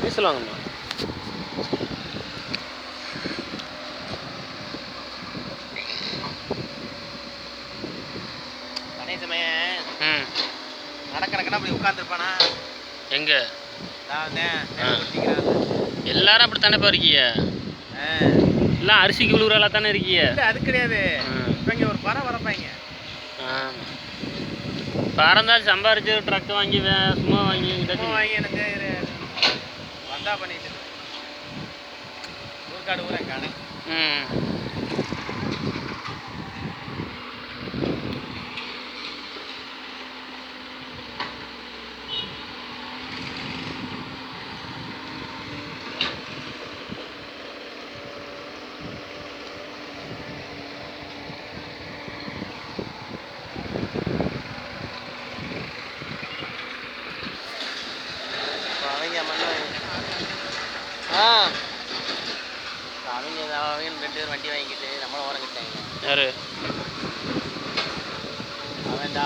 பேசலாங்கம்மா. நடக்கிறக்கனா அப்படி உட்காந்துருப்பானா எங்க நான் எல்லாரும் அப்படித்தானேப்பா இருக்கீங்க? எல்லாம் அரிசிக்கு விழுவுறால தானே இருக்கீங்க? அது கிடையாது. இப்போ இங்கே ஒரு பறை வரப்பாங்க. பறந்தால் சம்பாரிச்சு ட்ரக் வாங்கி சும்மா வாங்கி எனக்கு வந்தா பண்ணிட்டு ஊருக்காடு ஊரை காணேன். அவங்க 2 பேர் வண்டி வாங்கிட்டு நம்மளும் ஓரம் கட்டாங்க. யாரு அவன்டா